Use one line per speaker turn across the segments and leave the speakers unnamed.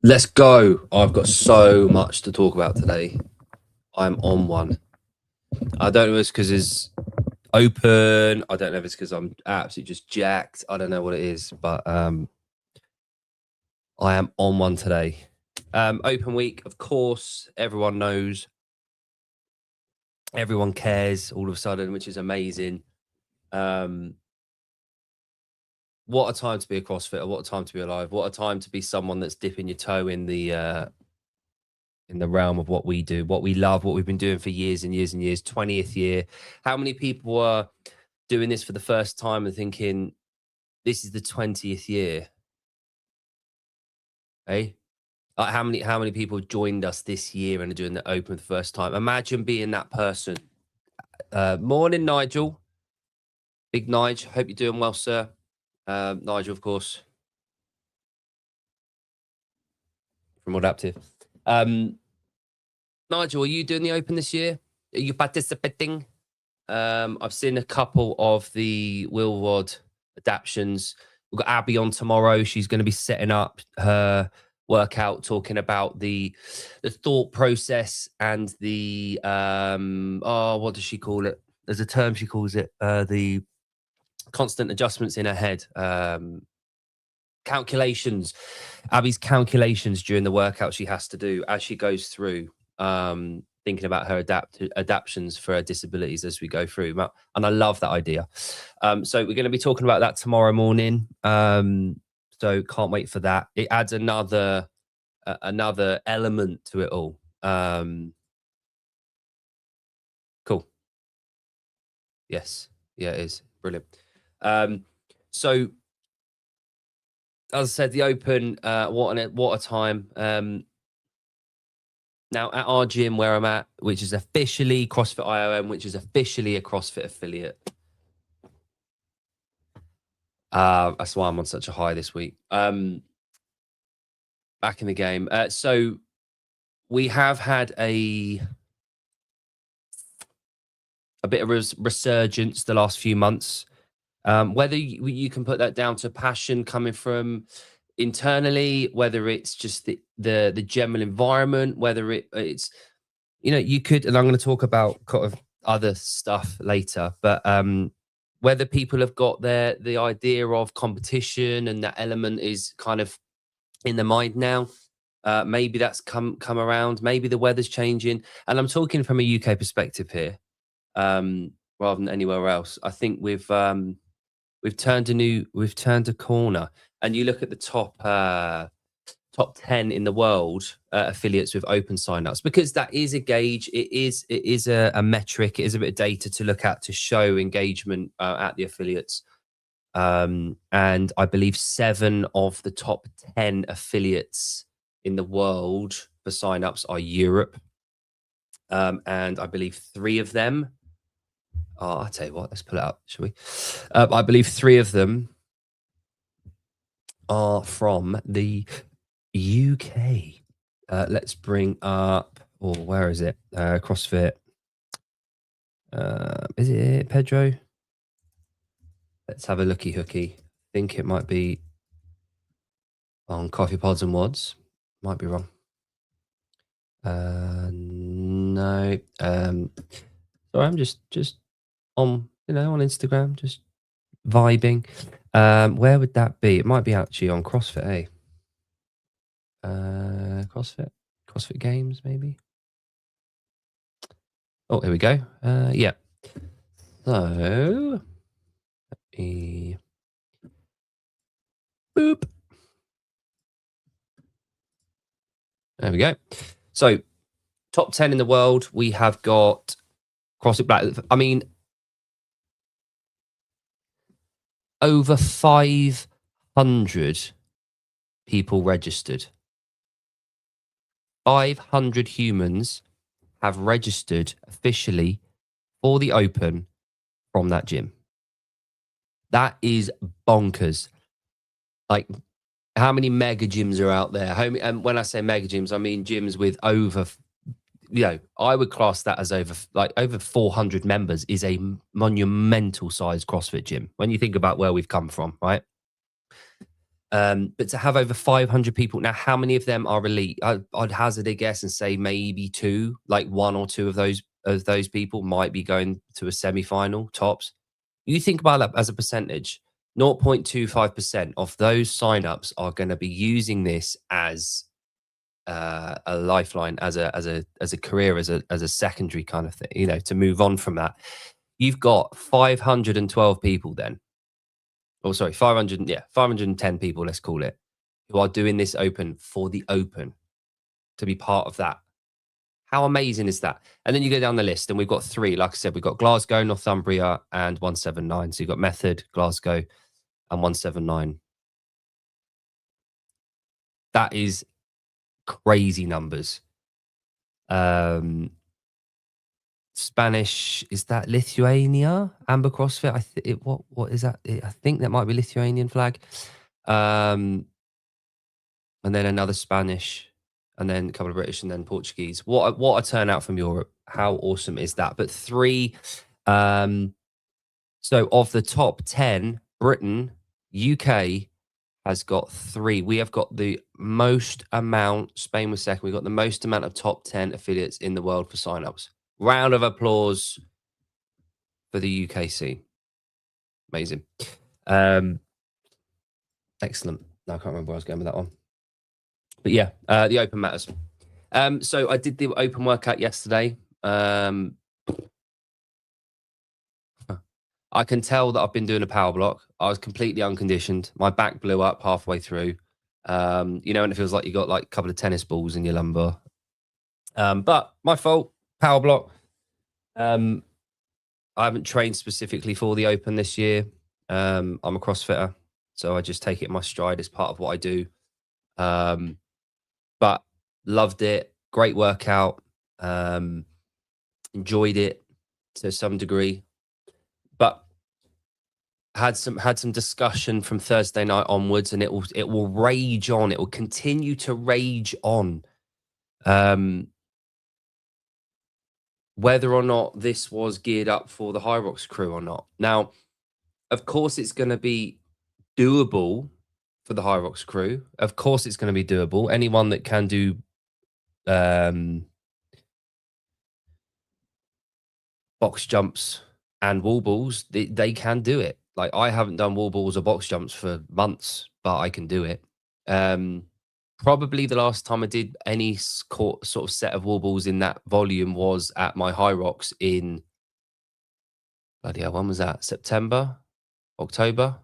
Let's go. I've got so much to talk about today. I'm on one. I don't know if it's because it's open. I don't know if it's because I'm absolutely just jacked. I don't know what it is, but I am on one today. Open week, of course, everyone knows. Everyone cares all of a sudden, which is amazing. What a time to be a CrossFitter. What a time to be alive. What a time to be someone that's dipping your toe in the realm of what we do, what we love, what we've been doing for years and years and years. 20th year. How many people are doing this for the first time and thinking, this is the 20th year? Hey? Like how many people joined us this year and are doing the open for the first time? Imagine being that person. Morning, Nigel. Big Nigel. Hope you're doing well, sir. Nigel, of course, from Adaptive. Nigel, are you doing the open this year? Are you participating? I've seen a couple of the Will Rod adaptions. We've got Abby on tomorrow. She's going to be setting up her workout, talking about the thought process and the what does she call it? There's a term she calls it, the constant adjustments in her head. Calculations. Abby's calculations during the workout she has to do as she goes through. Thinking about her adaptions for her disabilities as we go through. And I love that idea. So we're going to be talking about that tomorrow morning. So can't wait for that. It adds another element to it all. Cool. Yes. Yeah, it is. Brilliant. So as I said, the open, what a time. Now, at our gym where I'm at, which is officially CrossFit IOM, which is officially a CrossFit affiliate. That's why I'm on such a high this week. Back in the game. So we have had a bit of resurgence the last few months. Whether you can put that down to passion coming from internally, whether it's just the general environment, whether it's you could, and I'm going to talk about kind of other stuff later, but whether people have got the idea of competition and that element is kind of in their mind now. Maybe that's come around. Maybe the weather's changing, and I'm talking from a UK perspective here, rather than anywhere else. I think we've turned a corner. And you look at the top 10 in the world affiliates with open signups, because that is a gauge. It is a metric. It is a bit of data to look at to show engagement at the affiliates. And I believe 7 of the top 10 affiliates in the world for signups are Europe. And I believe 3 of them. I'll tell you what, let's pull it up, shall we? I believe 3 of them are from the UK. Let's bring up, where is it? CrossFit. Is it Pedro? Let's have a looky hooky. I think it might be on Coffee Pods and Wads. Might be wrong. No. Sorry, I'm just on on Instagram, just vibing. Where would that be? It might be actually on CrossFit, CrossFit Games, maybe. Oh, here we go. Yeah. So, boop. There we go. So, top 10 in the world. We have got CrossFit Black. I mean, over 500 people registered. 500 humans have registered officially for the open from that gym. That is bonkers. Like, how many mega gyms are out there? And when I say mega gyms, I mean gyms with over, I would class that as over 400 members is a monumental size CrossFit gym when you think about where we've come from, right? But to have over 500 people now, how many of them are elite? I'd hazard a guess and say maybe two, like one or two of those people might be going to a semi-final tops. You think about that as a percentage, 0.25% of those signups are going to be using this as a lifeline, as a career, as a secondary kind of thing, you know, to move on from that. You've got 512 people then, oh sorry, 500, yeah, 510 people, let's call it, who are doing this open for the open, to be part of that. How amazing is that? And then you go down the list, and we've got three. Like I said, we've got Glasgow, Northumbria, and 179. So you've got Method, Glasgow, and 179. That is crazy numbers. Um, Spanish, is that Lithuania? Amber CrossFit. What is that? I think that might be Lithuanian flag. Um, and then another Spanish, and then a couple of British, and then Portuguese. What a turnout from Europe. How awesome is that? But three, so of the top 10, Britain, UK has got three. We have got the most amount, Spain was second. We've got the most amount of top 10 affiliates in the world for signups. Round of applause for the UKC. Amazing. Excellent. No, I can't remember where I was going with that one. But yeah, the open matters. So I did the open workout yesterday. I can tell that I've been doing a power block. I was completely unconditioned. My back blew up halfway through. You know, and it feels like you got like a couple of tennis balls in your lumbar. But my fault, power block. I haven't trained specifically for the open this year. I'm a CrossFitter, so I just take it in my stride as part of what I do. But loved it. Great workout. Enjoyed it to some degree, but had some discussion from Thursday night onwards, and it will rage on. It will continue to rage on. Whether or not this was geared up for the High Rocks crew or not. Now, of course, it's going to be doable for the High Rocks crew. Of course, it's going to be doable. Anyone that can do box jumps and wall balls, they can do it. Like, I haven't done wall balls or box jumps for months, but I can do it. Probably the last time I did any sort of set of wall balls in that volume was at my High Rocks in, bloody hell, when was that? September? October? I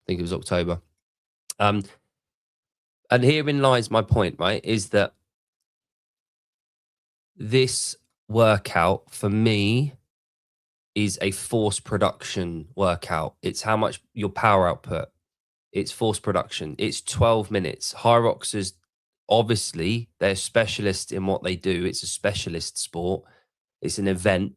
think it was October. And herein lies my point, right? Is that this workout for me is a force production workout. It's how much your power output. It's force production. It's 12 minutes. High Rocksers, obviously, they're specialists in what they do. It's a specialist sport. It's an event,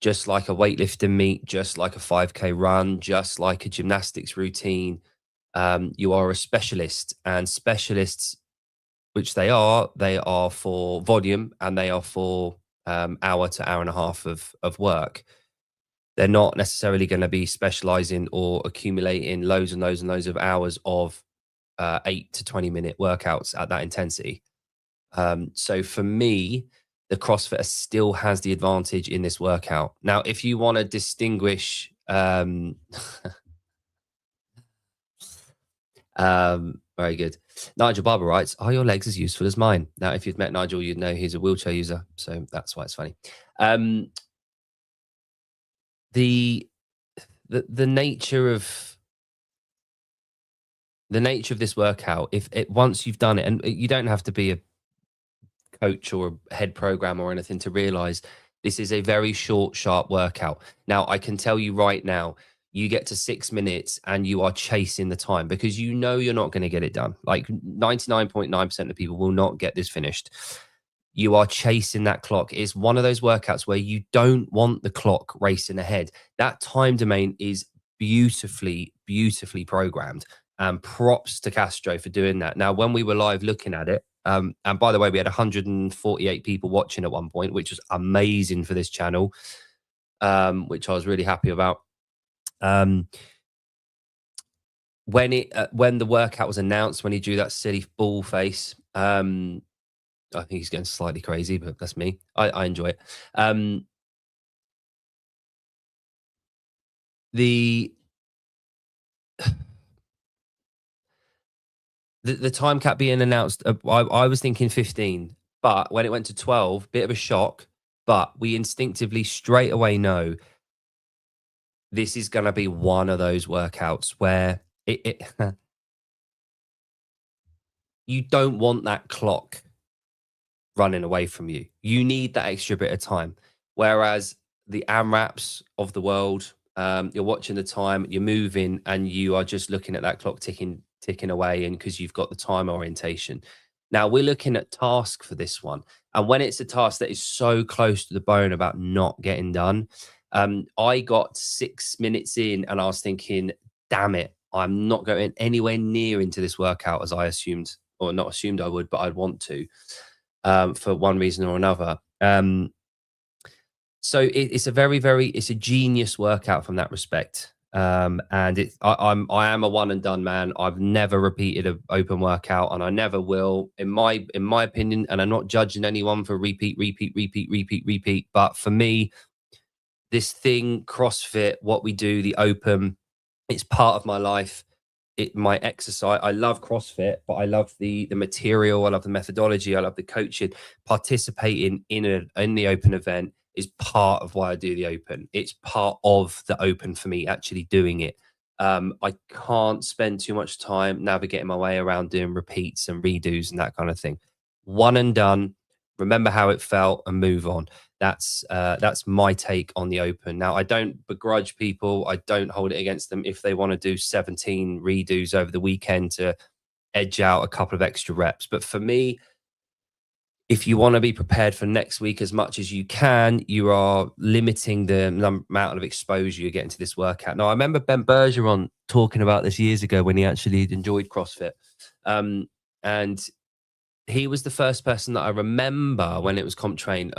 just like a weightlifting meet, just like a 5K run, just like a gymnastics routine. You are a specialist, and specialists, which they are for volume, and they are for hour to hour and a half of work. They're not necessarily going to be specializing or accumulating loads and loads and loads of hours of 8 to 20-minute workouts at that intensity. So for me, the CrossFitter still has the advantage in this workout. Now, if you want to distinguish, very good. Nigel Barber writes, "Are your legs as useful as mine?" Now, if you'd met Nigel, you'd know he's a wheelchair user, so that's why it's funny. The nature of this workout, if it once you've done it, and you don't have to be a coach or a head programmer or anything to realize this is a very short, sharp workout. Now, I can tell you right now, you get to 6 minutes and you are chasing the time because you know you're not going to get it done. Like 99.9% of people will not get this finished. You are chasing that clock. It's one of those workouts where you don't want the clock racing ahead. That time domain is beautifully, beautifully programmed. And props to Castro for doing that. Now, when we were live looking at it, and by the way, we had 148 people watching at one point, which was amazing for this channel, which I was really happy about. when the workout was announced, when he drew that silly ball face, I think he's getting slightly crazy, but that's me. I enjoy it. Um, the the time cap being announced, I was thinking 15, but when it went to 12, bit of a shock. But we instinctively straight away know this is going to be one of those workouts where it you don't want that clock running away from you. You need that extra bit of time. Whereas the AMRAPs of the world, you're watching the time, you're moving, and you are just looking at that clock ticking away, and because you've got the time orientation. Now we're looking at task for this one, and when it's a task that is so close to the bone about not getting done, I got 6 minutes in, and I was thinking, "Damn it, I'm not going anywhere near into this workout as I assumed, or not assumed I would, but I'd want to." For one reason or another. So it's a it's a genius workout from that respect. And I am a one and done man. I've never repeated an open workout, and I never will, in my opinion. And I'm not judging anyone for repeat. But for me, this thing, CrossFit, what we do, the open, it's part of my life. My exercise. I love CrossFit, but I love the material. I love the methodology. I love the coaching. Participating in the open event is part of why I do the open. It's part of the open for me actually doing it. I can't spend too much time navigating my way around doing repeats and redos and that kind of thing. One and done. Remember how it felt and move on. That's my take on the open. Now, I don't begrudge people. I don't hold it against them if they want to do 17 redos over the weekend to edge out a couple of extra reps. But for me, if you want to be prepared for next week as much as you can, you are limiting the amount of exposure you get into this workout. Now, I remember Ben Bergeron talking about this years ago when he actually enjoyed CrossFit. And he was the first person that I remember when it was comp train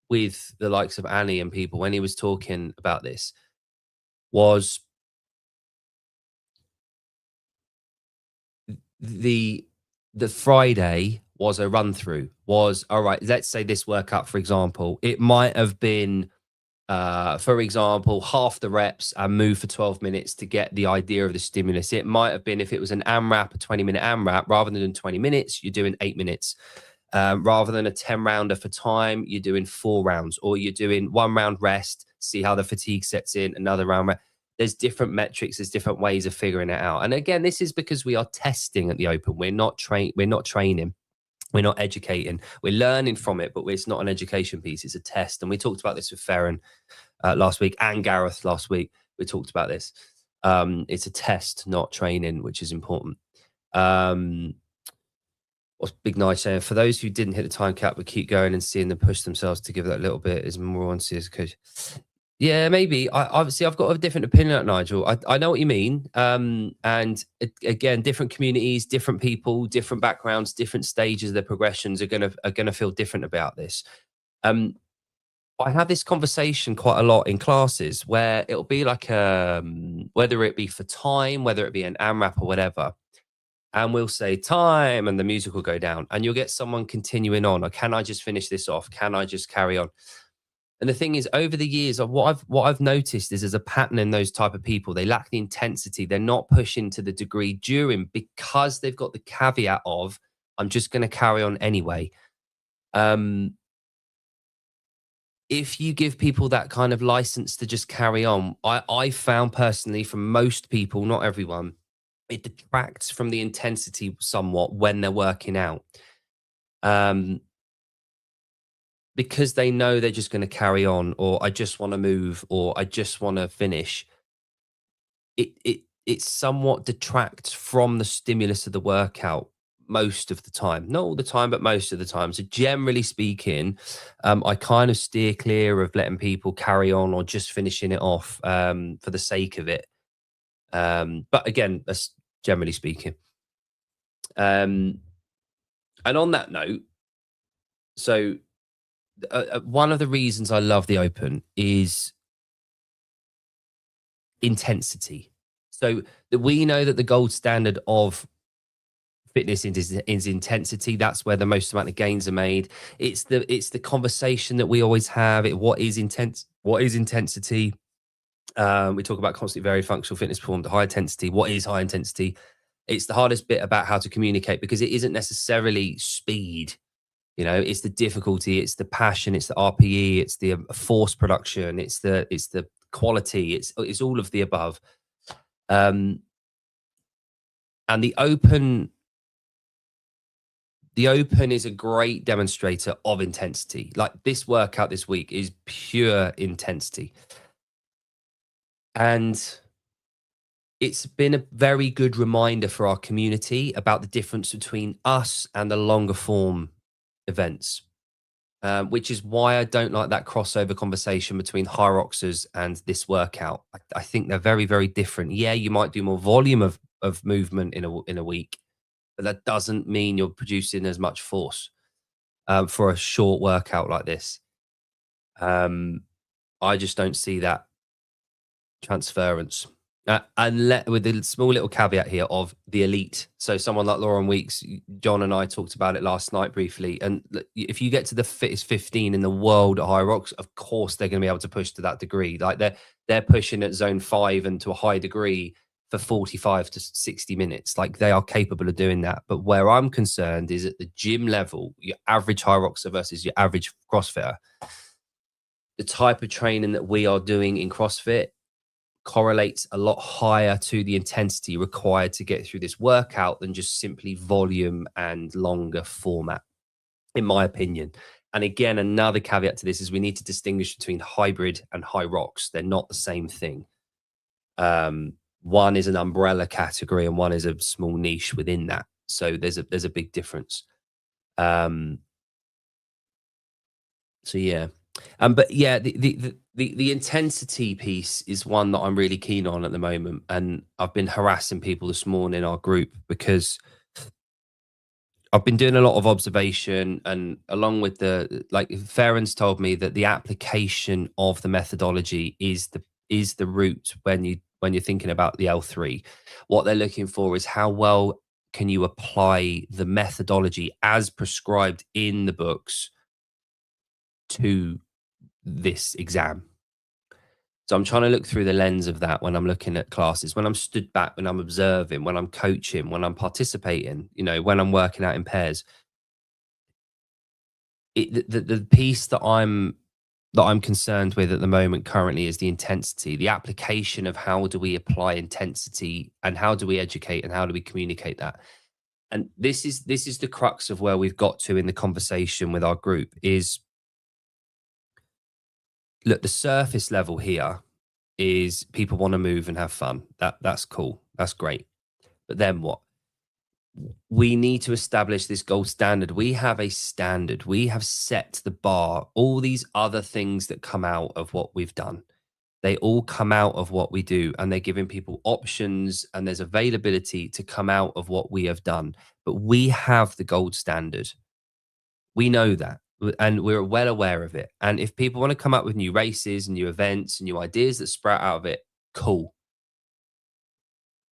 with the likes of Annie and people when he was talking about this was the the Friday was a run through was all right. Let's say this workout, for example, it might have been for example, half the reps and move for 12 minutes to get the idea of the stimulus. It might have been if it was an AMRAP, a 20-minute AMRAP, rather than 20 minutes, you're doing 8 minutes. Rather than a 10 rounder for time, you're doing 4 rounds, or you're doing 1 round rest, see how the fatigue sets in, another round. There's different metrics, there's different ways of figuring it out. And again, this is because we are testing at the open. We're not training. We're not educating. We're learning from it, but it's not an education piece. It's a test. And we talked about this with Farron last week and Gareth last week. We talked about this. It's a test, not training, which is important. What's Big Night saying? For those who didn't hit the time cap but keep going and seeing them push themselves to give that little bit is more on serious coach. Yeah, maybe. Obviously I've got a different opinion on Nigel. I know what you mean. And again, different communities, different people, different backgrounds, different stages of their progressions are gonna feel different about this. Um, I have this conversation quite a lot in classes where it'll be like whether it be for time, whether it be an AMRAP or whatever, and we'll say time and the music will go down and you'll get someone continuing on, or can I just finish this off, can I just carry on? And the thing is, over the years of what I've noticed is there's a pattern in those type of people. They lack the intensity, they're not pushing to the degree during, because they've got the caveat of I'm just going to carry on anyway. If you give people that kind of license to just carry on, I found personally from most people, not everyone, it detracts from the intensity somewhat when they're working out. Um, because they know they're just going to carry on, or I just want to move, or I just want to finish. It somewhat detracts from the stimulus of the workout most of the time, not all the time, but most of the time. So generally speaking, I kind of steer clear of letting people carry on or just finishing it off for the sake of it. But again, that's generally speaking. And on that note, so one of the reasons I love the open is intensity. So we know that the gold standard of fitness is intensity. That's where the most amount of gains are made. It's the conversation that we always have. What is intense? What is intensity? We talk about constantly varied functional fitness performed at high intensity. What is high intensity? It's the hardest bit about how to communicate because it isn't necessarily speed. It's the difficulty, it's the passion, it's the RPE, it's the force production, it's the quality, it's all of the above. Um, and the open is a great demonstrator of intensity. Like this workout this week is pure intensity. And it's been a very good reminder for our community about the difference between us and the longer form events, which is why I don't like that crossover conversation between Hyroxers and this workout. I think they're very, very different. Yeah, you might do more volume of movement in a week, but that doesn't mean you're producing as much force for a short workout like this. I just don't see that transference. With a small little caveat here of the elite. So someone like Lauren Weeks, John and I talked about it last night briefly. And if you get to the fittest 15 in the world at Hyrox, of course they're going to be able to push to that degree. Like they're pushing at zone 5 and to a high degree for 45 to 60 minutes. Like they are capable of doing that. But where I'm concerned is at the gym level, your average Hyroxer versus your average CrossFitter, the type of training that we are doing in CrossFit correlates a lot higher to the intensity required to get through this workout than just simply volume and longer format, in my opinion. And again, another caveat to this is we need to distinguish between hybrid and Hyrox. They're not the same thing. One is an umbrella category and one is a small niche within that. So there's a big difference. So yeah. But yeah, the intensity piece is one that I'm really keen on at the moment, and I've been harassing people this morning in our group because I've been doing a lot of observation, and along with Farron's told me that the application of the methodology is the route when you're thinking about the L3. What they're looking for is how well can you apply the methodology as prescribed in the books to this exam. So I'm trying to look through the lens of that when I'm looking at classes, when I'm stood back, when I'm observing, when I'm coaching, when I'm participating, when I'm working out in pairs. The piece that I'm concerned with at the moment currently is the intensity, the application of how do we apply intensity and how do we educate and how do we communicate that. And this is the crux of where we've got to in the conversation with our group is, look, the surface level here is people want to move and have fun. That's cool. That's great. But then what? We need to establish this gold standard. We have a standard. We have set the bar. All these other things that come out of what we've done, they all come out of what we do, and they're giving people options and there's availability to come out of what we have done. But we have the gold standard. We know that. And we're well aware of it. And if people want to come up with new races and new events and new ideas that sprout out of it, cool.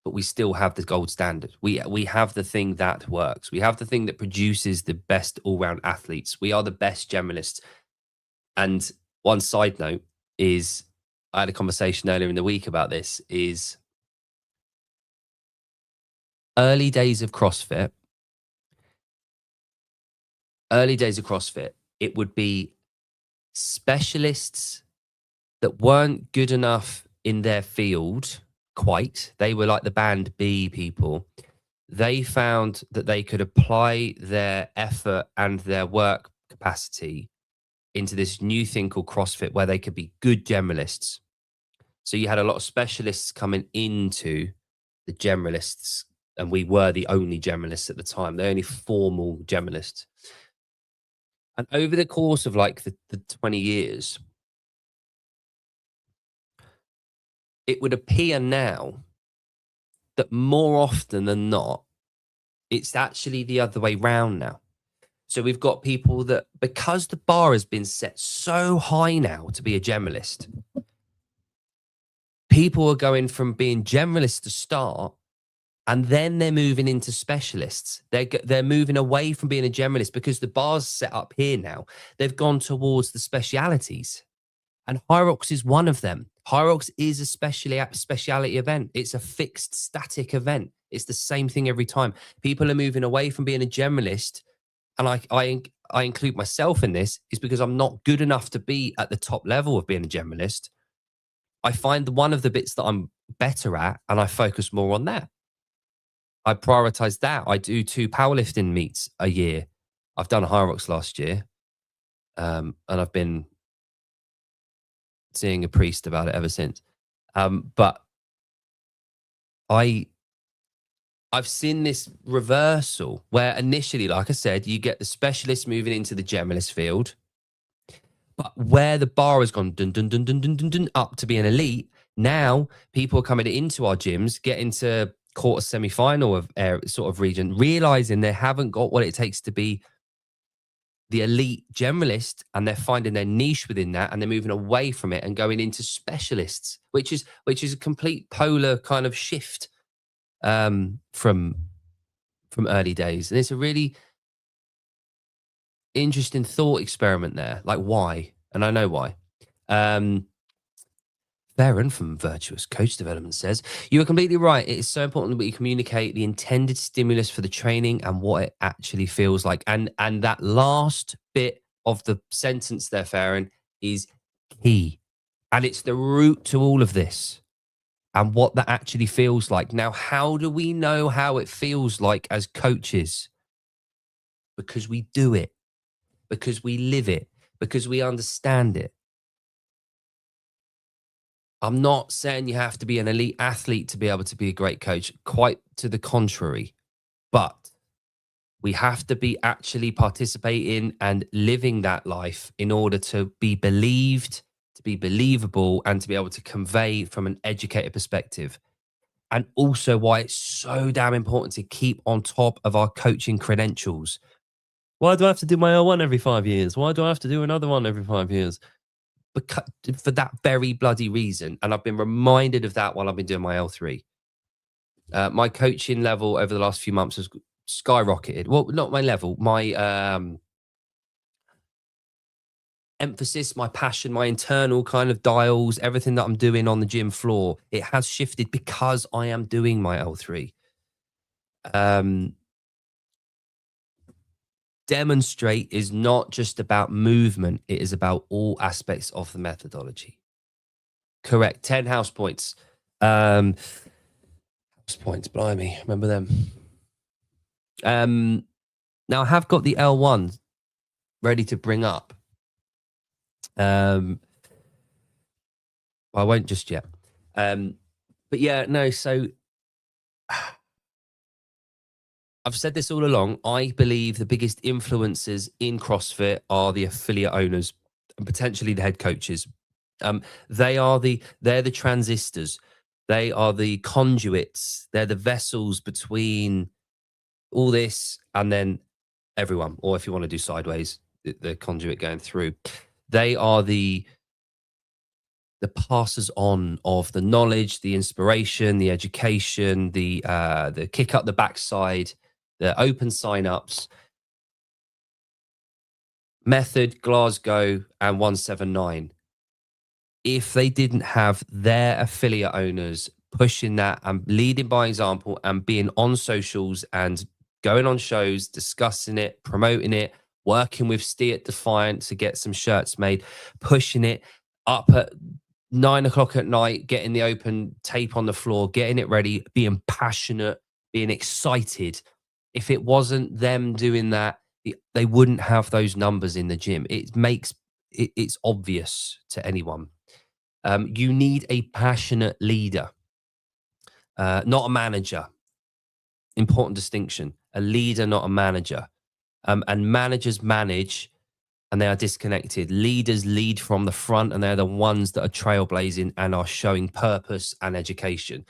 But we still have the gold standard. We have the thing that works. We have the thing that produces the best all-round athletes. We are the best generalists. And one side note is, I had a conversation earlier in the week about this, is early days of CrossFit, it would be specialists that weren't good enough in their field quite. They were like the band B people. They found that they could apply their effort and their work capacity into this new thing called CrossFit where they could be good generalists. So you had a lot of specialists coming into the generalists, and we were the only generalists at the time, the only formal generalists. And over the course of like the 20 years, it would appear now that more often than not, it's actually the other way round now. So we've got people that, because the bar has been set so high now to be a generalist, People are going from being generalists to start, and then they're moving into specialists. They're moving away from being a generalist because the bar's set up here now. They've gone towards the specialities, and High Rocks is one of them. High Rocks is a speciality event. It's a fixed, static event. It's the same thing every time. People are moving away from being a generalist, and I include myself in this, is because I'm not good enough to be at the top level of being a generalist. I find one of the bits that I'm better at, and I focus more on that. I prioritize that. I do 2 powerlifting meets a year. I've done High Rocks last year, and I've been seeing a priest about it ever since. But I've seen this reversal where initially, like I said, you get the specialist moving into the generalist field, but where the bar has gone dun, dun, dun, dun, dun, dun, dun, up to be an elite, now people are coming into our gyms, getting to quarter semi-final of sort of region, realizing they haven't got what it takes to be the elite generalist, and they're finding their niche within that, and they're moving away from it and going into specialists, which is a complete polar kind of shift from early days. And it's a really interesting thought experiment there. Like, why? And I know why. Theron from Virtuous Coach Development says, you are completely right. It is so important that we communicate the intended stimulus for the training and what it actually feels like. And that last bit of the sentence there, Theron, is key. And it's the root to all of this and what that actually feels like. Now, how do we know how it feels like as coaches? Because we do it, because we live it, because we understand it. I'm not saying you have to be an elite athlete to be able to be a great coach, quite to the contrary. But we have to be actually participating and living that life in order to be believed, to be believable, and to be able to convey from an educated perspective. And also why it's so damn important to keep on top of our coaching credentials. Why do I have to do my L1 every 5 years? Why do I have to do another one every 5 years? Because, for that very bloody reason. And I've been reminded of that while I've been doing my L3. My coaching level over the last few months has skyrocketed. Well, not my level, my emphasis, my passion, my internal kind of dials, everything that I'm doing on the gym floor, it has shifted because I am doing my L3. Demonstrate is not just about movement, it is about all aspects of the methodology. Correct. 10 house points. House points, blimey, remember them. Now I have got the L1 ready to bring up. I won't just yet. But yeah, no, so I've said this all along. I believe the biggest influencers in CrossFit are the affiliate owners and potentially the head coaches. They're the transistors. They are the conduits. They're the vessels between all this and then everyone. Or if you want to do sideways, the conduit going through. They are the passers on of the knowledge, the inspiration, the education, the kick up the backside, the open sign-ups. Method, Glasgow, and 179. If they didn't have their affiliate owners pushing that and leading by example and being on socials and going on shows, discussing it, promoting it, working with Steer Defiant to get some shirts made, pushing it up at 9 o'clock at night, getting the open tape on the floor, getting it ready, being passionate, being excited. If it wasn't them doing that, they wouldn't have those numbers in the gym. It's obvious to anyone. You need a passionate leader, not a manager. Important distinction. A leader, not a manager. And managers manage and they are disconnected. Leaders lead from the front and they're the ones that are trailblazing and are showing purpose and education.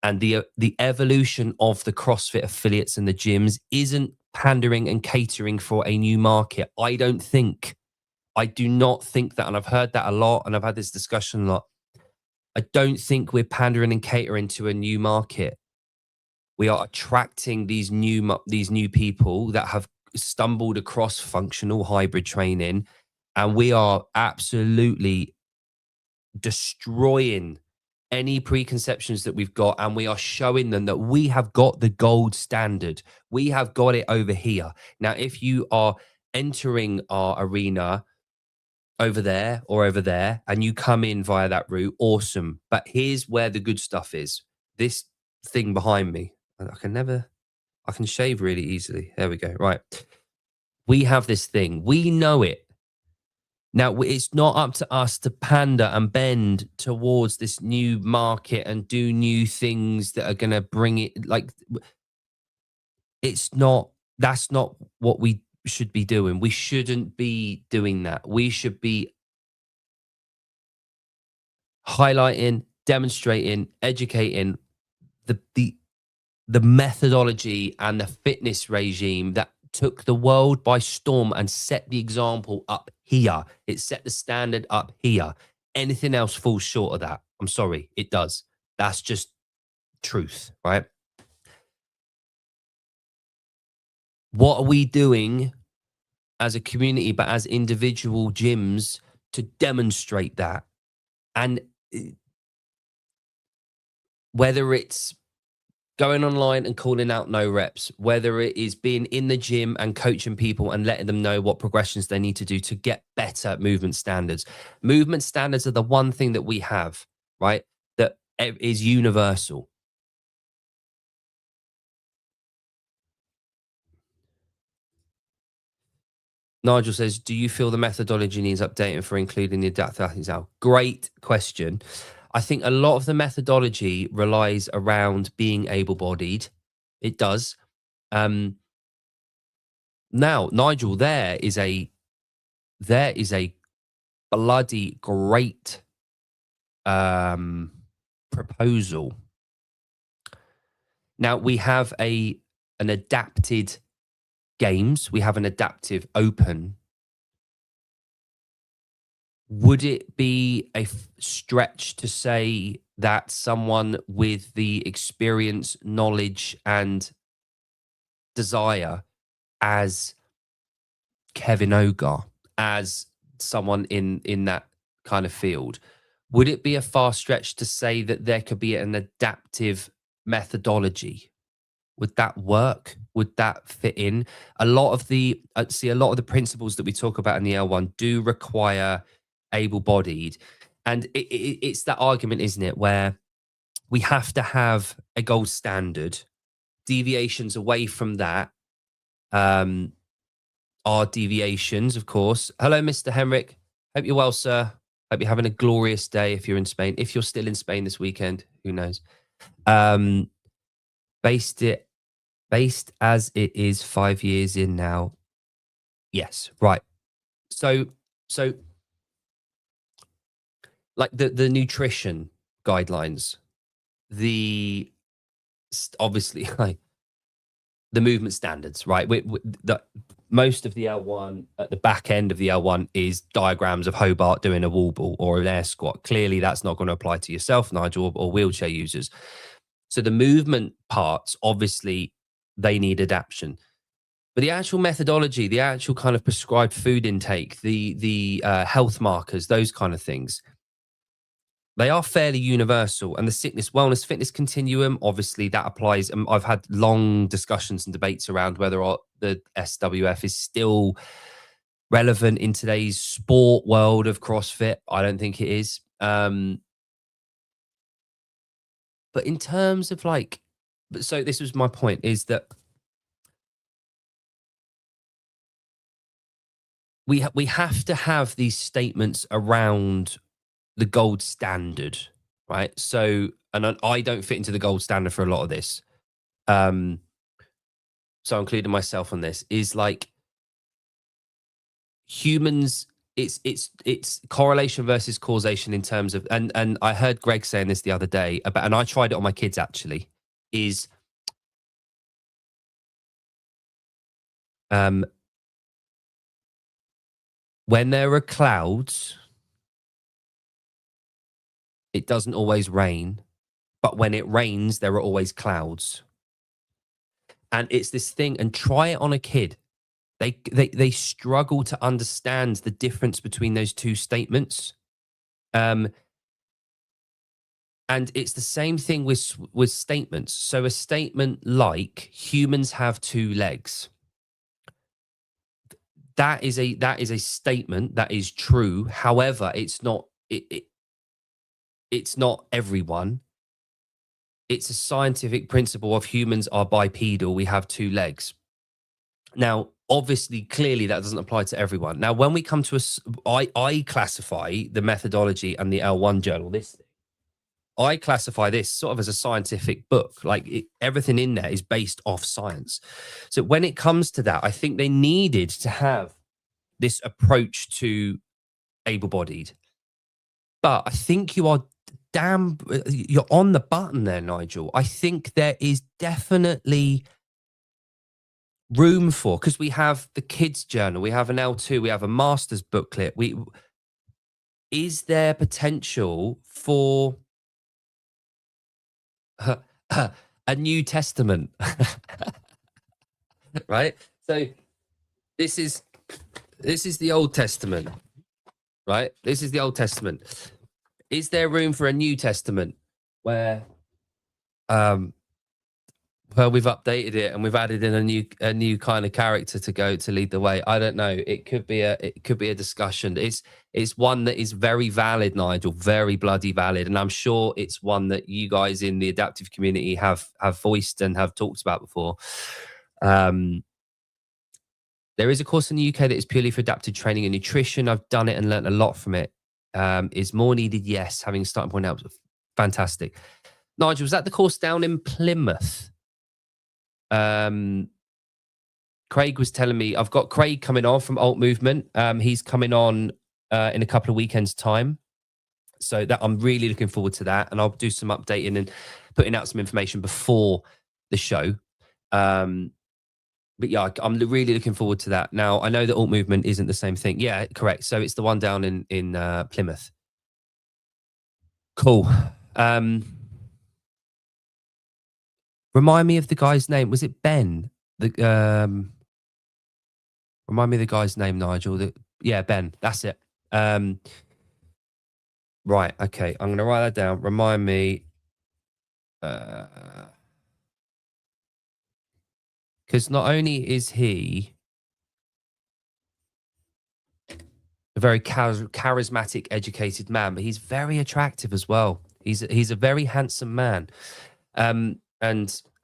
And the evolution of the CrossFit affiliates and the gyms isn't pandering and catering for a new market. I do not think that. And I've heard that a lot and I've had this discussion a lot. I don't think we're pandering and catering to a new market. We are attracting these new people that have stumbled across functional hybrid training, and we are absolutely destroying any preconceptions that we've got, and we are showing them that we have got the gold standard. We have got it over here. Now, if you are entering our arena over there or over there and you come in via that route, awesome. But here's where the good stuff is. This thing behind me, I can shave really easily. There we go. Right. We have this thing. We know it. Now, it's not up to us to pander and bend towards this new market and do new things that are going to bring it. Like, that's not what we should be doing. We shouldn't be doing that. We should be highlighting, demonstrating, educating the, the, the methodology and the fitness regime that took the world by storm and set the example up here. It set the standard up here. Anything else falls short of that. I'm sorry, it does. That's just truth, right? What are we doing as a community, but as individual gyms to demonstrate that? And whether it's going online and calling out no reps, whether it is being in the gym and coaching people and letting them know what progressions they need to do to get better movement standards. Movement standards are the one thing that we have, right? That is universal. Nigel says, do you feel the methodology needs updating for including the adaptive athletes now? Great question. I think a lot of the methodology relies around being able-bodied. It does. Now, Nigel, there is a bloody great proposal. Now we have an adapted games. We have an adaptive open. Would it be a stretch to say that someone with the experience, knowledge, and desire as Kevin Ogar, as someone in that kind of field, would it be a far stretch to say that there could be an adaptive methodology? Would that work? Would that fit in? A lot of the principles that we talk about in the L1 do require able-bodied, and it's that argument, isn't it, where we have to have a gold standard. Deviations away from that are deviations, of course. Hello, Mr. Henrik. Hope you're well, sir. Hope you're having a glorious day if you're in Spain. If you're still in Spain this weekend, who knows? Based as it is 5 years in now. Yes, right. So like the nutrition guidelines, obviously like the movement standards, right? Most of the L1 at the back end of the L1 is diagrams of Hobart doing a wall ball or an air squat. Clearly, that's not going to apply to yourself, Nigel, or wheelchair users. So the movement parts, obviously, they need adaptation. But the actual methodology, the actual kind of prescribed food intake, the health markers, those kind of things, they are fairly universal. And the sickness, wellness, fitness continuum, obviously that applies. I've had long discussions and debates around whether the SWF is still relevant in today's sport world of CrossFit. I don't think it is. But in terms of so this was my point, is that we have to have these statements around the gold standard, right? So, and I don't fit into the gold standard for a lot of this. So including myself on this, is like humans, it's correlation versus causation in terms of, and I heard Greg saying this the other day about, and I tried it on my kids actually, is when there are clouds, it doesn't always rain, but when it rains, there are always clouds. And it's this thing, and try it on a kid. They struggle to understand the difference between those two statements. Um, and it's the same thing with statements. So a statement like humans have two legs. That is a statement that is true. However, it's not everyone. It's a scientific principle of humans are bipedal. We have two legs. Now, obviously, clearly that doesn't apply to everyone. Now, when we come to I classify the methodology and the L1 journal, I classify this sort of as a scientific book. Like everything in there is based off science. So when it comes to that, I think they needed to have this approach to able-bodied. But I think you're on the button there, Nigel. I think there is definitely room for, because we have the kids journal, we have an L2, we have a master's booklet. Is there potential for a New Testament? Right? So this is the Old Testament, right? This is the Old Testament. Is there room for a New Testament where we've updated it and we've added in a new kind of character to lead the way? I don't know. It could be a discussion. It's one that is very valid, Nigel, very bloody valid, and I'm sure it's one that you guys in the adaptive community have voiced and have talked about before. There is a course in the UK that is purely for adaptive training and nutrition. I've done it and learned a lot from it. Is more needed? Yes. Having a starting point out, fantastic. Nigel, was that the course down in Plymouth? Craig was telling me, I've got Craig coming on from Alt Movement. He's coming on in a couple of weekends' time. So that I'm really looking forward to that. And I'll do some updating and putting out some information before the show. But yeah, I'm really looking forward to that. Now, I know that Alt Movement isn't the same thing. Yeah, correct. So it's the one down in Plymouth. Cool. Remind me of the guy's name. Was it Ben? Remind me of the guy's name, Nigel. Yeah, Ben. That's it. Right. Okay. I'm going to write that down. Remind me. Because not only is he a very charismatic, educated man, but he's very attractive as well. He's a very handsome man. And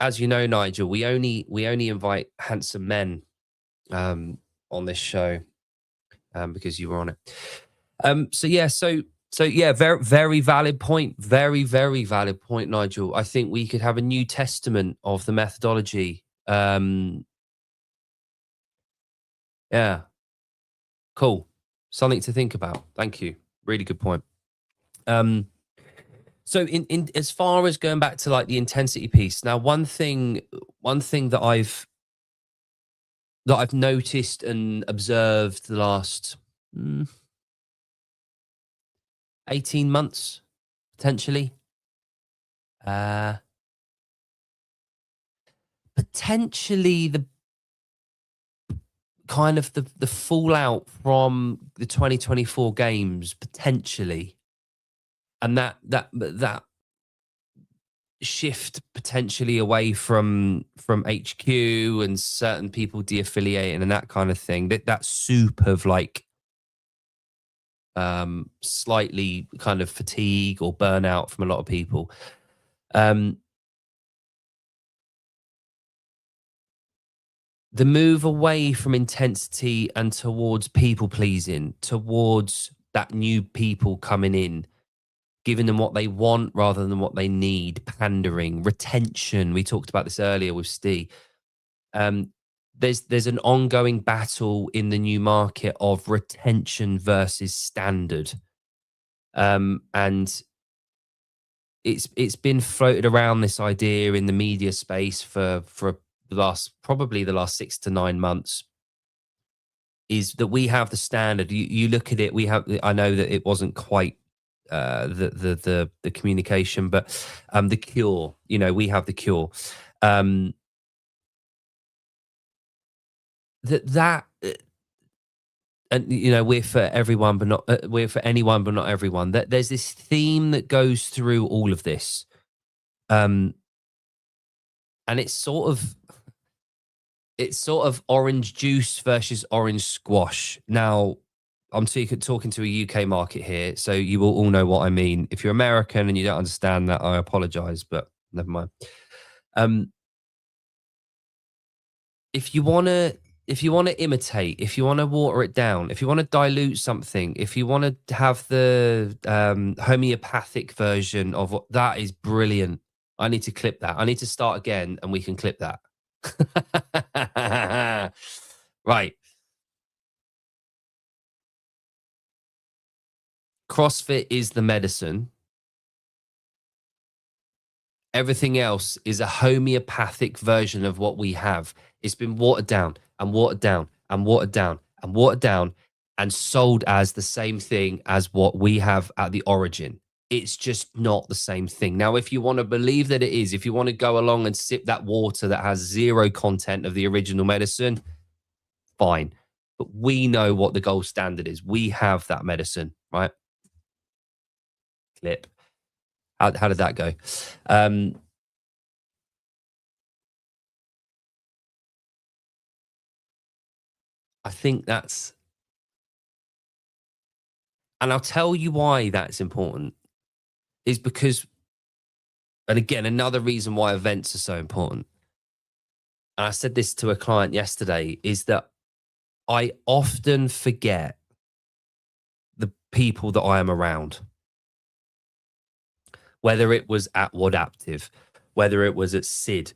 as you know, Nigel, we only invite handsome men on this show because you were on it. So yeah, very, very valid point. Very, very valid point, Nigel. I think we could have a New Testament of the methodology. Yeah, cool. Something to think about. Thank you. Really good point. So in as far as going back to like the intensity piece, now one thing that I've noticed and observed the last 18 months, potentially. Potentially the kind of the fallout from the 2024 games, potentially. And that shift potentially away from HQ and certain people de-affiliating and that kind of thing. That soup of like slightly kind of fatigue or burnout from a lot of people. The move away from intensity and towards people pleasing, towards that new people coming in, giving them what they want rather than what they need, pandering, retention. We talked about this earlier with Steve. There's an ongoing battle in the new market of retention versus standard. And it's been floated around, this idea in the media space for probably the last 6 to 9 months, is that we have the standard. You look at it, I know that it wasn't quite the communication, but the cure. You know, we have the cure. Um, that and you know, we're for everyone, but not we're for anyone, but not everyone. That there's this theme that goes through all of this, um, and it's sort of orange juice versus orange squash. Now, I'm talking to a UK market here, so you will all know what I mean. If you're American and you don't understand that, I apologize, but never mind. Um, if you wanna if you wanna imitate, if you wanna water it down, if you wanna dilute something, if you wanna have the homeopathic version of what that is brilliant. I need to clip that. I need to start again and we can clip that. Right. CrossFit is the medicine. Everything else is a homeopathic version of what we have. It's been watered down and watered down and watered down and watered down and sold as the same thing as what we have at the origin. It's just not the same thing. Now, if you want to believe that it is, if you want to go along and sip that water that has zero content of the original medicine, fine. But we know what the gold standard is. We have that medicine, right? Clip. How did that go? Um, I think that's, and I'll tell you why that's important is because, and again, another reason why events are so important. And I said this to a client yesterday is that I often forget the people that I am around, whether it was at Wadaptive, whether it was at Sid,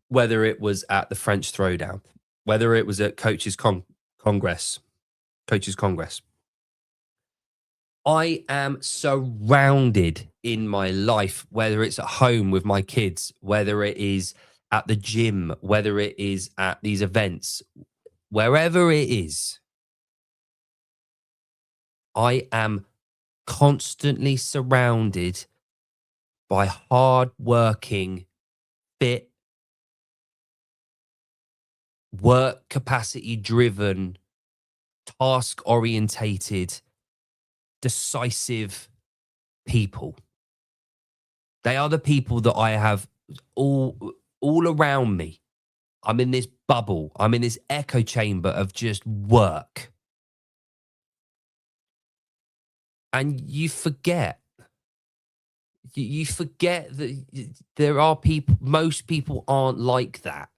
whether it was at the French Throwdown, whether it was at Congress, Coaches Congress. I am surrounded in my life, whether it's at home with my kids, whether it is at the gym, whether it is at these events, wherever it is, I am constantly surrounded by hard-working, fit, work capacity driven, task orientated, decisive people. They are the people that I have all around me. I'm in this bubble. I'm in this echo chamber of just work. And you forget. You forget that there are people, most people aren't like that.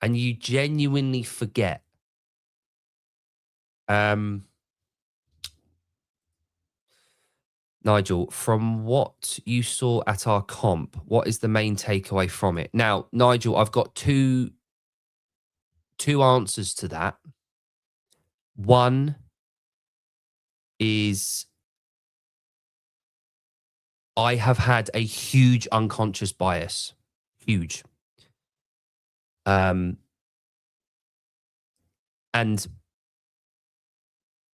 And you genuinely forget. Um, Nigel, from what you saw at our comp, what is the main takeaway from it? Now, Nigel, I've got two answers to that. One is I have had a huge unconscious bias. Huge. And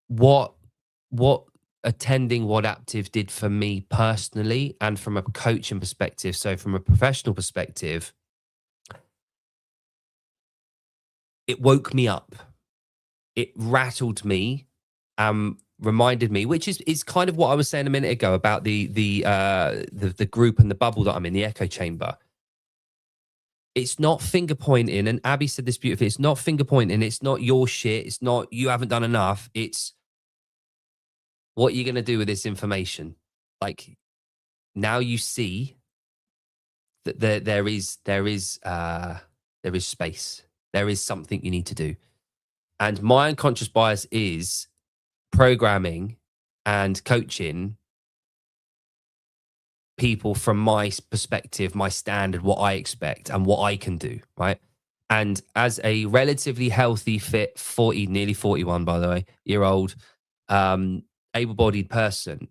what what attending What Active did for me personally and from a coaching perspective, so from a professional perspective, it woke me up. It rattled me, reminded me, which is kind of what I was saying a minute ago about the group and the bubble that I'm in, the echo chamber. It's not finger pointing, and Abby said this beautifully. It's not finger pointing. It's not your shit. It's not you haven't done enough. It's what you're gonna do with this information. Like now you see that there is space. There is something you need to do. And my unconscious bias is programming and coaching people from my perspective, my standard, what I expect and what I can do, right? And as a relatively healthy, fit, 40, nearly 41, by the way, year old, able-bodied person,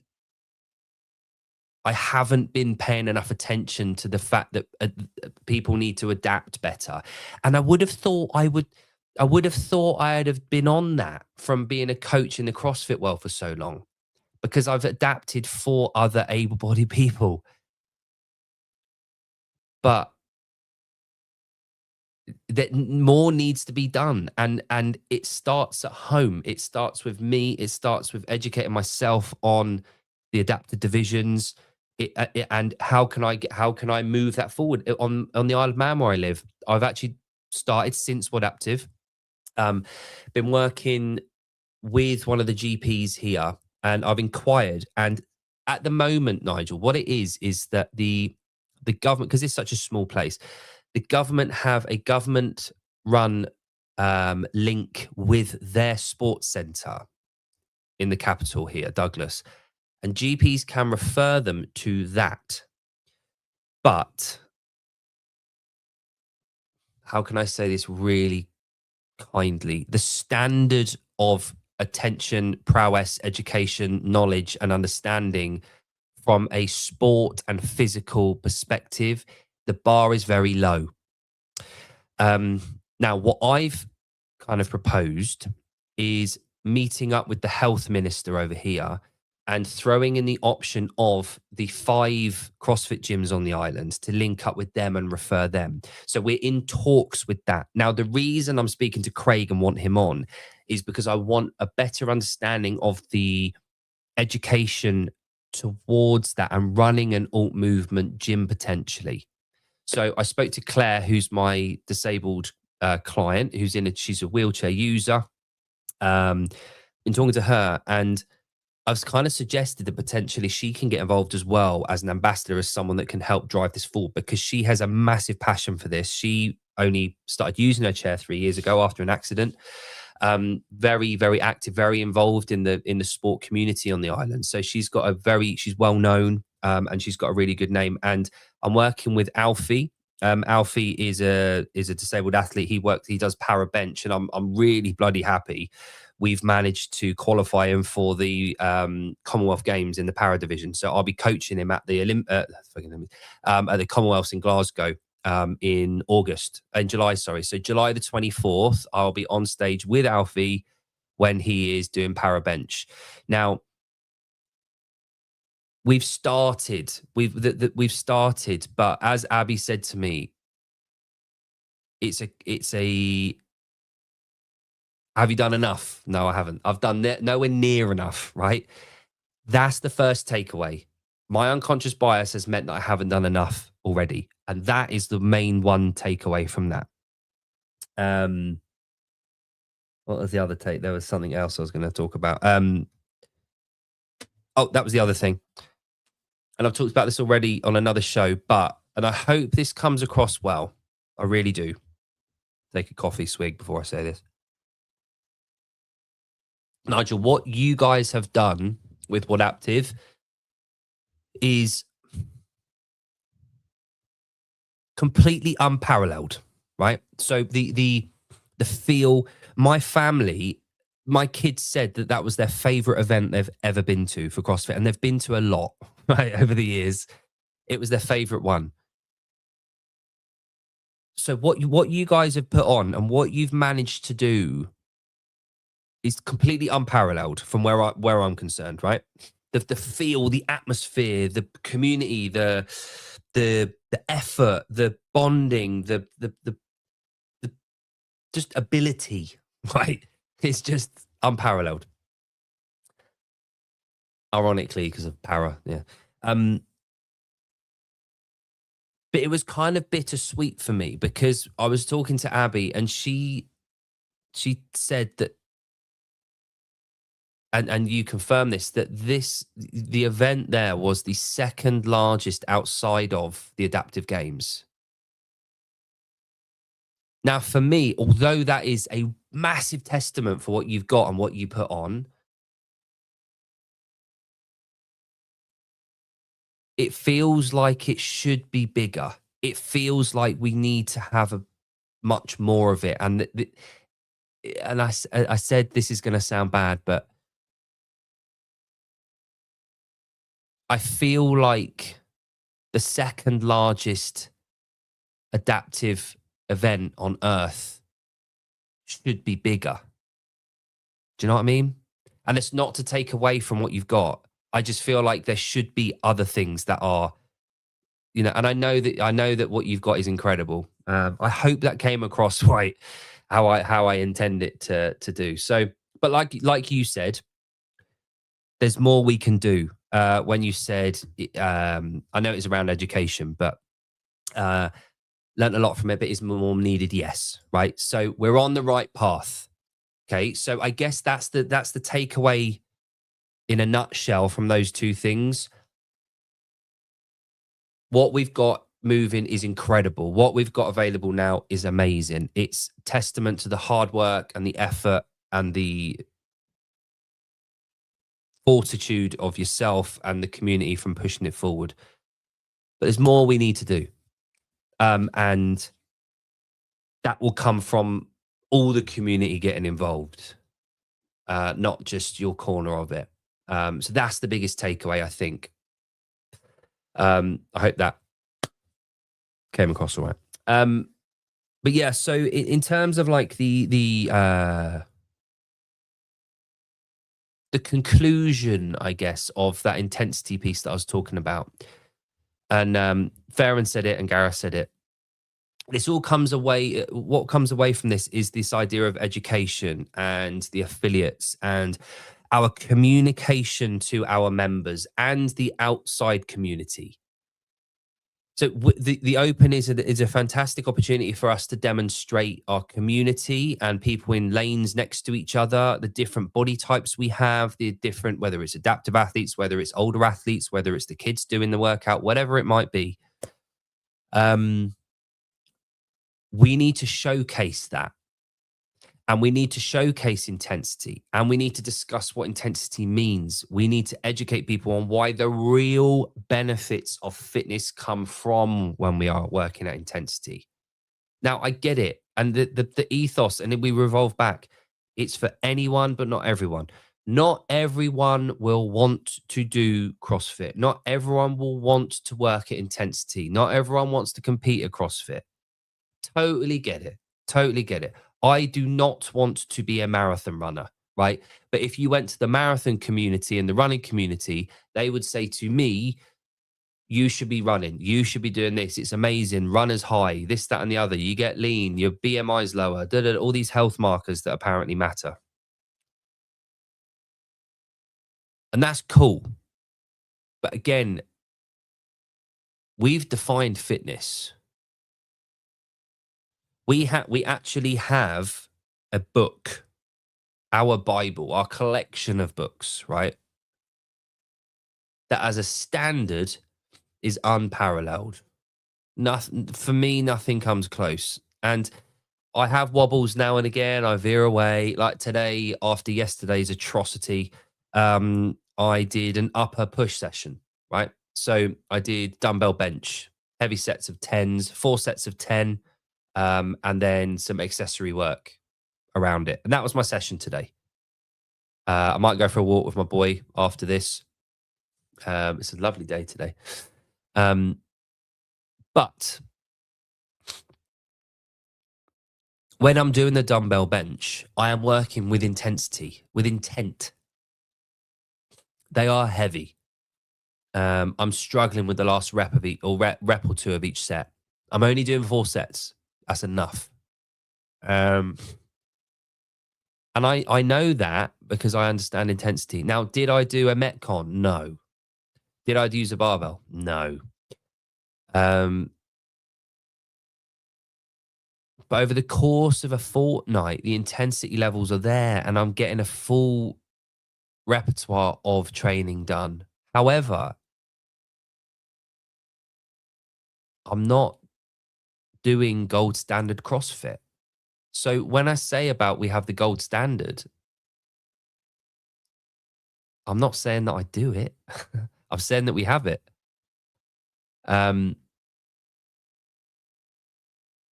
I haven't been paying enough attention to the fact that people need to adapt better. And I would have thought I would have thought I'd have been on that from being a coach in the CrossFit world for so long. because I've adapted for other able-bodied people. But that more needs to be done, and it starts at home. It starts with me. It starts with educating myself on the adapted divisions. And how can I move that forward on the Isle of Man where I live? I've actually started since Adaptive. Um, been working with one of the GPs here, and I've inquired. And at the moment, Nigel, what it is that the government, because it's such a small place, the government have a government run link with their sports centre in the capital here, Douglas, and GPs can refer them to that. But how can I say this really kindly? The standard of attention, prowess, education, knowledge, and understanding from a sport and physical perspective, the bar is very low. Now, what I've kind of proposed is meeting up with the health minister over here and throwing in the option of the 5 CrossFit gyms on the island to link up with them and refer them. So we're in talks with that. Now, the reason I'm speaking to Craig and want him on is because I want a better understanding of the education towards that and running an alt movement gym potentially. So I spoke to Claire, who's my disabled client, she's a wheelchair user. Been talking to her, and I've kind of suggested that potentially she can get involved as well as an ambassador, as someone that can help drive this forward, because she has a massive passion for this. She only started using her chair 3 years ago after an accident. Very, very active, very involved in the sport community on the island. So she's well known, and she's got a really good name. And I'm working with Alfie. Alfie is a disabled athlete. He does para bench, and I'm really bloody happy. We've managed to qualify him for the Commonwealth Games in the para division. So I'll be coaching him at the Commonwealths in Glasgow in July, sorry. So July the 24th, I'll be on stage with Alfie when he is doing para bench. Now, we've started, but as Abby said to me, it's a have you done enough? No, I haven't. I've done nowhere near enough, right? That's the first takeaway. My unconscious bias has meant that I haven't done enough already. And that is the main one takeaway from that. What was the other take? There was something else I was going to talk about. That was the other thing. And I've talked about this already on another show, and I hope this comes across well. I really do. Take a coffee swig before I say this. Nigel, what you guys have done with Adaptive is completely unparalleled, right? So the feel, my family, my kids said that was their favorite event they've ever been to for CrossFit, and they've been to a lot, right, over the years. It was their favorite one. So what you guys have put on and what you've managed to do is completely unparalleled from where I'm concerned, right? The feel, the atmosphere, the community, the effort, the bonding, the just ability, right? It's just unparalleled. Ironically, because of para, yeah. But it was kind of bittersweet for me because I was talking to Abby, and she said that, and you confirm this, that the event there was the second largest outside of the adaptive games. Now, for me, although that is a massive testament for what you've got and what you put on, it feels like it should be bigger. It feels like we need to have a much more of it. And I said this is going to sound bad, but I feel like the second largest adaptive event on Earth should be bigger. Do you know what I mean? And it's not to take away from what you've got, I just feel like there should be other things that are, you know, and I know that what you've got is incredible. I hope that came across right, how I intend it to do. So, but like you said, there's more we can do. When you said, I know it's around education, but uh, learned a lot from it, but is more needed. Yes, right. So we're on the right path. Okay, so I guess that's the takeaway in a nutshell from those two things. What we've got moving is incredible. What we've got available now is amazing. It's testament to the hard work and the effort and the fortitude of yourself and the community from pushing it forward. But there's more we need to do. And that will come from all the community getting involved, not just your corner of it. So that's the biggest takeaway, I think. I hope that came across all right. But yeah, so in terms of like the conclusion, I guess, of that intensity piece that I was talking about, and Farron said it and Gareth said it. This all comes away. What comes away from this is this idea of education and the affiliates and our communication to our members and the outside community. So the Open is a fantastic opportunity for us to demonstrate our community and people in lanes next to each other, the different body types we have, the different, whether it's adaptive athletes, whether it's older athletes, whether it's the kids doing the workout, whatever it might be. We need to showcase that. And we need to showcase intensity, and we need to discuss what intensity means. We need to educate people on why the real benefits of fitness come from when we are working at intensity. Now, I get it. And the ethos, and then we revolve back, it's for anyone, but not everyone. Not everyone will want to do CrossFit. Not everyone will want to work at intensity. Not everyone wants to compete at CrossFit. Totally get it. Totally get it. I do not want to be a marathon runner, right? But if you went to the marathon community and the running community, they would say to me, you should be running. You should be doing this. It's amazing. Runners high, this, that, and the other. You get lean. Your BMI is lower. All these health markers that apparently matter. And that's cool. But again, we've defined fitness. We actually have a book, our Bible, our collection of books, right? That as a standard is unparalleled. Nothing for me, nothing comes close. And I have wobbles now and again. I veer away. Like today, after yesterday's atrocity, I did an upper push session, right? So I did dumbbell bench, heavy sets of 10s, 4 sets of 10, and then some accessory work around it. And that was my session today. I might go for a walk with my boy after this. It's a lovely day today. But when I'm doing the dumbbell bench, I am working with intensity, with intent. They are heavy. I'm struggling with the last rep of each, or rep or two of each set. I'm only doing 4 sets. That's enough. And I know that because I understand intensity. Now, did I do a Metcon? No. Did I use a barbell? No. But over the course of a fortnight, the intensity levels are there and I'm getting a full repertoire of training done. However, I'm not doing gold standard CrossFit. So when I say about we have the gold standard, I'm not saying that I do it. I'm saying that we have it.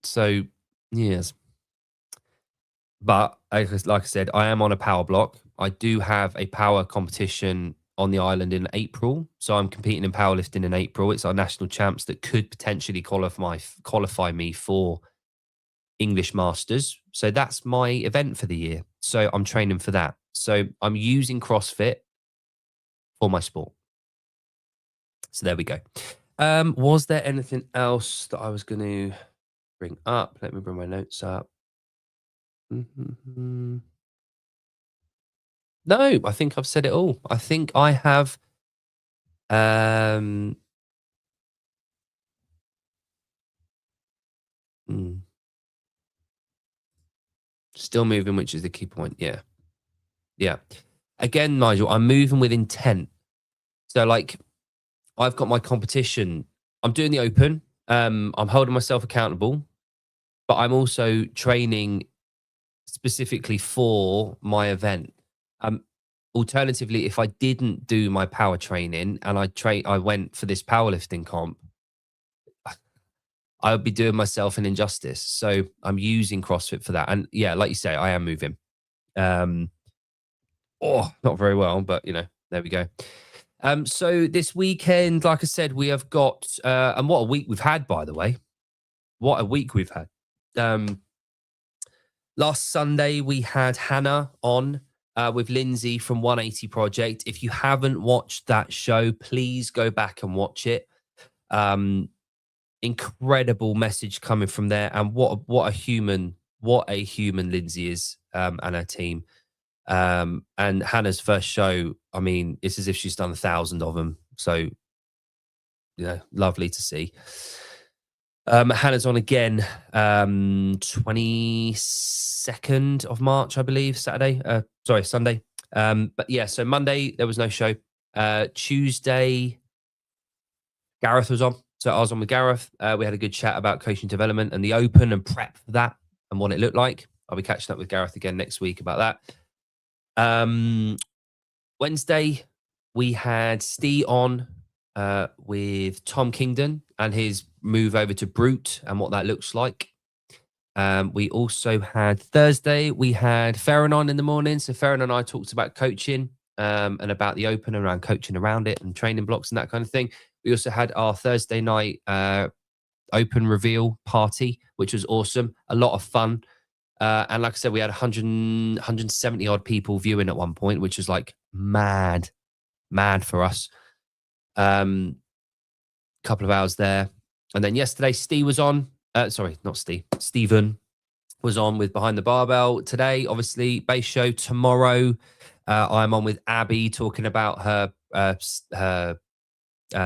So yes. But like I said, I am on a power block. I do have a power competition on the island in April. So I'm competing in powerlifting in April. It's our national champs that could potentially qualify me for English Masters. So that's my event for the year. So I'm training for that. So I'm using CrossFit for my sport. So there we go. Was there anything else that I was going to bring up? Let me bring my notes up. Mhm. No, I think I've said it all. I think I have. Um, hmm, Still moving, which is the key point. Yeah, yeah. Again, Nigel, I'm moving with intent. So, like, I've got my competition. I'm doing the open. I'm holding myself accountable, but I'm also training specifically for my event. Um, Alternatively, if I didn't do my power training and I went for this powerlifting comp, I would be doing myself an injustice. So I'm using CrossFit for that. And yeah, like you say, I am moving. Um, not very well, but there we go. So this weekend, like I said, we have got, and what a week we've had, by the way. What a week we've had. Last Sunday, we had Hannah on with Lindsay from 180 Project. If you haven't watched that show, please go back and watch it. Incredible message coming from there, and what a human Lindsay is, and her team. And Hannah's first show, I mean, it's as if she's done 1,000 of them. So, lovely to see. Hannah's on again, 22nd of March, I believe, Sunday. But yeah, so Monday, there was no show. Tuesday, Gareth was on. So I was on with Gareth. We had a good chat about coaching development and the open and prep for that and what it looked like. I'll be catching up with Gareth again next week about that. Wednesday, we had Steve on with Tom Kingdon and his move over to Brute and what that looks like. We also had Thursday, we had Farron on in the morning. So Farron and I talked about coaching and about the open around coaching around it and training blocks and that kind of thing. We also had our Thursday night open reveal party, which was awesome. A lot of fun. And like I said, we had 170 odd people viewing at one point, which was like mad for us. Couple of hours there. And then yesterday, Steve was on. Sorry, not Steve. Stephen was on with Behind the Barbell. Today, obviously, base show. Tomorrow, I'm on with Abby talking about her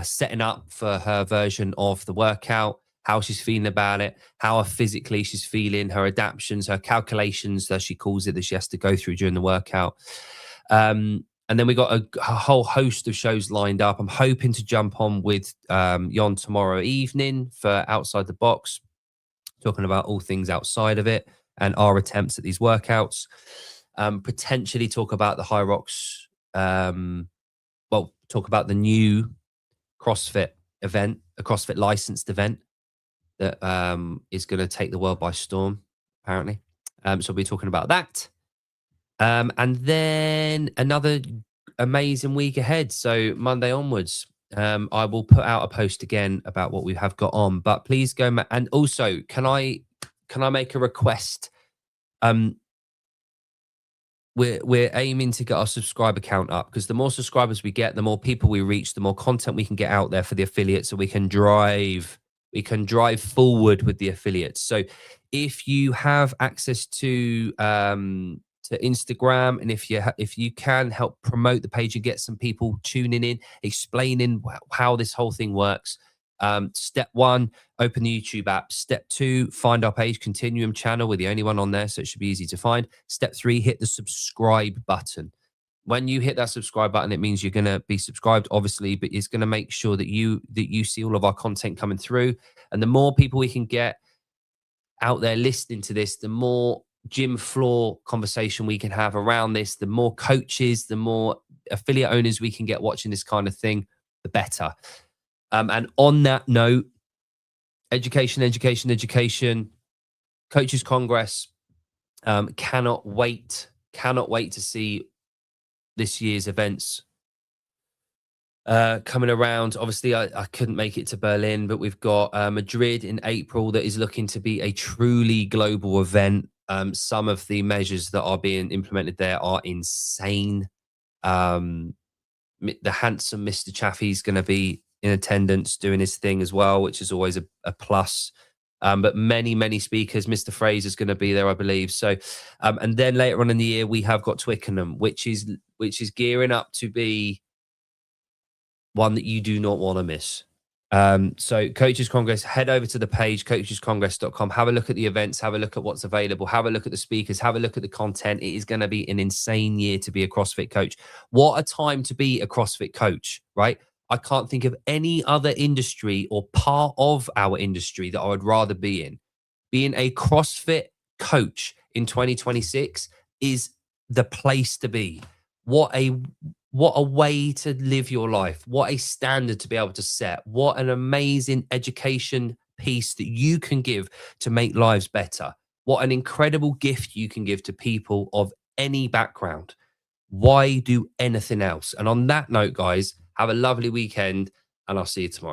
setting up for her version of the workout, how she's feeling about it, how physically she's feeling, her adaptions, her calculations, as she calls it, that she has to go through during the workout. And then we got a whole host of shows lined up. I'm hoping to jump on with Jon tomorrow evening for Outside the Box, talking about all things outside of it and our attempts at these workouts. Potentially talk about the High Rocks. Talk about the new CrossFit event, a CrossFit licensed event that is going to take the world by storm, apparently. So we'll be talking about that. And then another amazing week ahead. So Monday onwards, I will put out a post again about what we have got on. But please go and also, can I make a request? We're aiming to get our subscriber count up, because the more subscribers we get, the more people we reach, the more content we can get out there for the affiliates, so we can drive forward with the affiliates. So if you have access to Instagram, and if you can help promote the page and get some people tuning in, explaining how this whole thing works. Step 1, open the YouTube app. Step 2, find our page, Continuum channel. We're the only one on there, so it should be easy to find. Step 3, hit the subscribe button. When you hit that subscribe button, it means you're going to be subscribed, obviously, but it's going to make sure that you see all of our content coming through. And the more people we can get out there listening to this, the more gym floor conversation we can have around this, the more coaches, the more affiliate owners we can get watching this kind of thing, the better. And on that note, education, Coaches Congress. Cannot wait to see this year's events coming around. Obviously, I couldn't make it to Berlin, but we've got Madrid in April that is looking to be a truly global event. Some of the measures that are being implemented there are insane. the handsome Mr. Chaffee's going to be in attendance doing his thing as well, which is always a plus. But many speakers. Mr. Fraser's going to be there, I believe. So, and then later on in the year, we have got Twickenham, which is gearing up to be one that you do not want to miss. So Coaches Congress, head over to the page, coachescongress.com, have a look at the events, have a look at what's available, have a look at the speakers, have a look at the content. It is going to be an insane year to be a CrossFit coach. What a time to be a CrossFit coach, right? I can't think of any other industry or part of our industry that I would rather be in. Being a CrossFit coach in 2026 is the place to be. What a way to live your life. What a standard to be able to set. What an amazing education piece that you can give to make lives better. What an incredible gift you can give to people of any background. Why do anything else? And on that note, guys, have a lovely weekend, and I'll see you tomorrow.